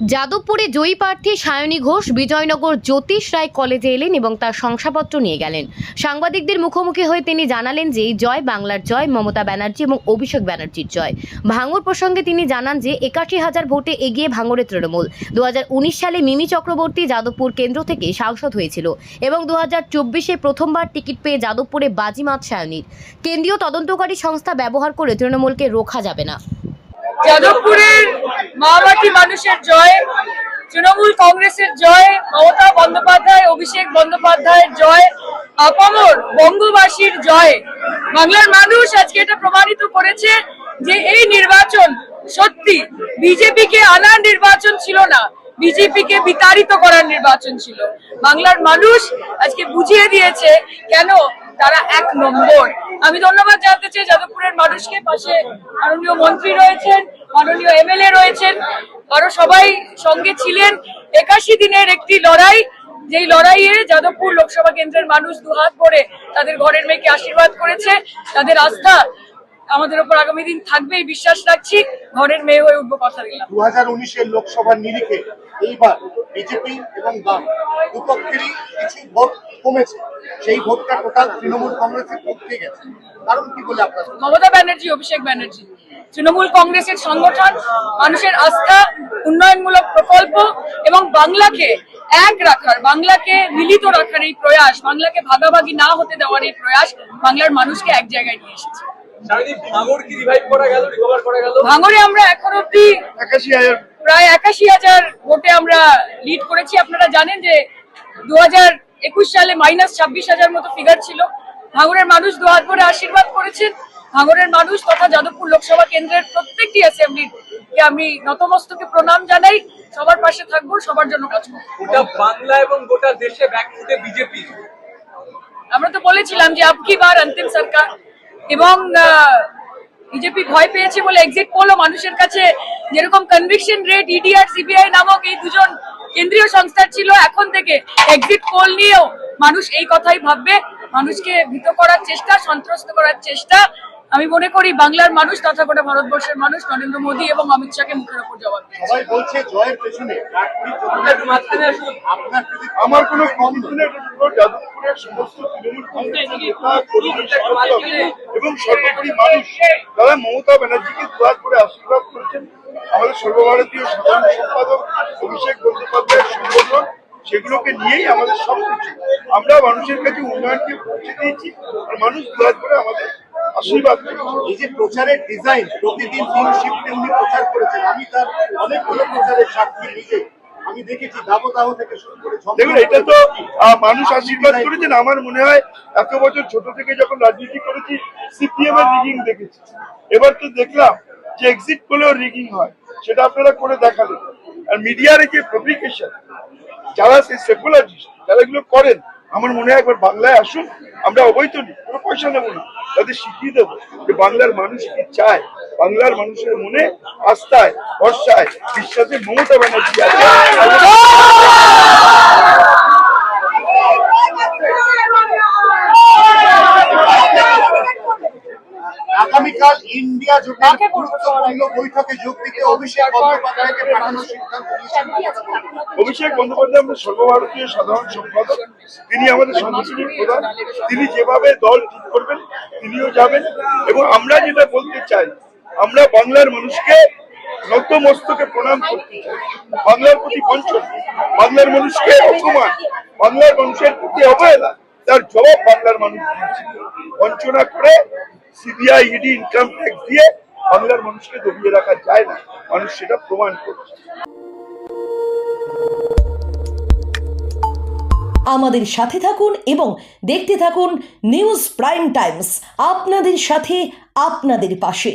যাদবপুরে জয়ী প্রার্থী সায়নী ঘোষ বিজয়নগর জ্যোতিষ রায় কলেজে এলেন এবং তার শংসাপত্র নিয়ে গেলেন। সাংবাদিকদের মুখোমুখি হয়ে তিনি জানালেন যে এই জয় বাংলার জয়, মমতা ব্যানার্জি এবং অভিষেক ব্যানার্জির জয়। ভাঙড় প্রসঙ্গে তিনি জানান যে ৮১,০০০ ভোটে এগিয়ে ভাঙড়ের তৃণমূল। ২০১৯ সালে মিমি চক্রবর্তী যাদবপুর কেন্দ্র থেকে সাংসদ হয়েছিল এবং ২০২৪-এ প্রথমবার টিকিট পেয়ে যাদবপুরে বাজিমাত সায়নীর। কেন্দ্রীয় তদন্তকারী সংস্থা ব্যবহার করে তৃণমূলকে রোখা যাবে না। যাদবপুরের মাওবাদী মানুষের জয়, তৃণমূল কংগ্রেসের জয়, মমতা বন্দ্যোপাধ্যায়, অভিষেক বন্দ্যোপাধ্যায়ের জয়, আপামর বঙ্গবাসীর জয়। বাংলার মানুষ আজকে এটা প্রমাণিত করেছে যে এই নির্বাচন সত্যি বিজেপিকে আনার নির্বাচন ছিল না, বিজেপিকে বিতাড়িত করার নির্বাচন ছিল। বাংলার মানুষ আজকে বুঝিয়ে দিয়েছে কেন তারা এক নম্বর। আমি ধন্যবাদ জানাতে চাই যাদবপুরের মানুষকে। পাশে মাননীয় মন্ত্রী রয়েছেন, মাননীয় এমএলএ রয়েছেন, আরো সবাই সঙ্গে ছিলেন। ৮১ দিনের একটি লড়াই, যেই লড়াইয়ে যাদবপুর লোকসভা কেন্দ্রের মানুষ দুহাত ভরে তাদের ঘরের মেয়েকে আশীর্বাদ করেছে। তাদের আস্থা আমাদের উপর আগামী দিন থাকবে, এই বিশ্বাস রাখছি। ঘরের মেয়ে হয়ে উঠবো, কথা দিলাম। 2019-এর লোকসভার নিরিখে এইবার বিজেপি এবং বাম দুপক্ষেরই কিছু ভোট কমেছে, সেই ভোটটা টোটাল তৃণমূল কংগ্রেসের পক্ষে গেছে। কারণ কি বলে আপনার? মমতা ব্যানার্জি, অভিষেক ব্যানার্জি, তৃণমূল কংগ্রেসের সংগঠন, মানুষের আস্থা, উন্নয়নমূলক প্রকল্প এবং বাংলাকে এক রাখার, বাংলাকে মিলিত রাখার এই প্রয়াস, বাংলাকে ভাগাভাগি না হতে দেওয়ার এই প্রয়াস বাংলার মানুষকে এক জায়গায় নিয়ে এসেছে। ভাঙড়ে আমরা এখন অব্দি ৮১,০০০ প্রায় ৮১,০০০ ভোটে আমরা লিড করেছি। আপনারা জানেন যে 2021 সালে -26,০০০ মতো ফিগার ছিল। ভাঙড়ের মানুষ দুহাত ভরে আশীর্বাদ করেছেন। ভাঙড়ের মানুষ তথা যাদবপুর লোকসভা কেন্দ্রের প্রত্যেকটি অ্যাসেম্বলিকে আমি নতমস্তকে প্রণাম জানাই। সবার পাশে থাকবো, সবার জন্য কাজ করবো। গোটা বাংলা এবং গোটা দেশে ব্যাকফুটে বিজেপি। আমরা তো বলেছিলাম যে আবকি বার অন্তিম সরকার, এবং বিজেপি ভয় পেয়েছে বলে এক্সিট পোলও মানুষের কাছে যেরকম কনভিকশন রেট ইডি আর সিবিআই নামক এই দুজন কেন্দ্রীয় সংস্থার ছিল, এখন থেকে এক্সিট পোল নিয়েও মানুষ এই কথাই ভাববে। মানুষকে ভীত করার চেষ্টা, সন্ত্রস্ত করার চেষ্টা, আমি মনে করি বাংলার মানুষ তথা গোটা ভারতবর্ষের মানুষ নরেন্দ্র মোদী এবং অমিত শাহকে মুখের উপর জবাব দেবে। সবাই বলছে জয়ের পেছনে আমার কোনো কমিশনের যাদবপুরের সমস্ত তৃণমূল কংগ্রেস নেতা, কর্মী, সমর্থক এবং সর্বোপরি মানুষ তারা মমতা ব্যানার্জিকে দুহাত করে আশীর্বাদ করেছেন। আমাদের সর্বভারতীয় সাধারণ সম্পাদক অভিষেক বন্দ্যোপাধ্যায়ের সংগঠন, সেগুলোকে নিয়েই আমাদের সবকিছু। আমরা মানুষের কাছে উন্নয়নকে পৌঁছে দিয়েছি আর মানুষ দুহাত করে আমাদের আশীর্বাদ। এই যে প্রচারের ডিজাইন, প্রতিদিন 3 শিফটে উনি প্রচার করেছেন, আমি তার অনেকগুলো প্রচারের সাক্ষী নিজে আমি দেখেছি, দাবদাহ থেকে শুরু করে। দেখুন, এটা তো মানুষ আশীর্বাদ করেছেন। আমার মনে হয় এত বছর ছোট থেকে যখন রাজনীতি করেছি সিপিএম এর রিগিং দেখেছি, এবার তো দেখলাম যে এক্সিট পোলেও রিগিং হয়, সেটা আপনারা করে দেখালেন। আর মিডিয়ার যে পাবলিকেশন, যারা সেই সেকুলারিস্ট যারা এগুলো করেন, আমার মনে হয় একবার বাংলায় আসুন। আমরা অবৈধ নিই, কোনো পয়সা নেবো না, তাদের শিখিয়ে দেবো যে বাংলার মানুষ কি চায়। বাংলার মানুষের মনে আস্থায়, ভরসায়, বিশ্বাসে মমতা ব্যানার্জি আছে। আগামীকাল ইন্ডিয়া জোটের গুরুত্বপূর্ণ বৈঠকে যোগ দিতে অভিষেক বন্দ্যোপাধ্যায়কে পাঠানোর সিদ্ধান্ত নিয়েছেন। অভিষেক বন্দ্যোপাধ্যায় আমাদের সর্বভারতীয় সাধারণ সম্পাদক, তিনি আমাদের সাংগঠনিক প্রধান। তিনি যেভাবে দল ঠিক করবেন তিনিও যাবেন। এবং আমরা যেটা বলতে চাই, আমরা বাংলার মানুষকে নতমস্তকে প্রণাম করতে চাই। বাংলার প্রতি বঞ্চন, বাংলার মানুষকে অপমান, বাংলার মানুষের প্রতি অবহেলা, তার জবাব বাংলার মানুষ দিয়েছিল। বঞ্চনা করে সিবিআই, ইডি, ইনকাম ট্যাক্স দিয়ে বাংলার মানুষকে দবিয়ে রাখা যায় না, মানুষ সেটা প্রমাণ করছে। আমাদের সাথে থাকুন এবং দেখতে থাকুন নিউজ প্রাইম টাইমস, আপনাদের সাথে, আপনাদের পাশে।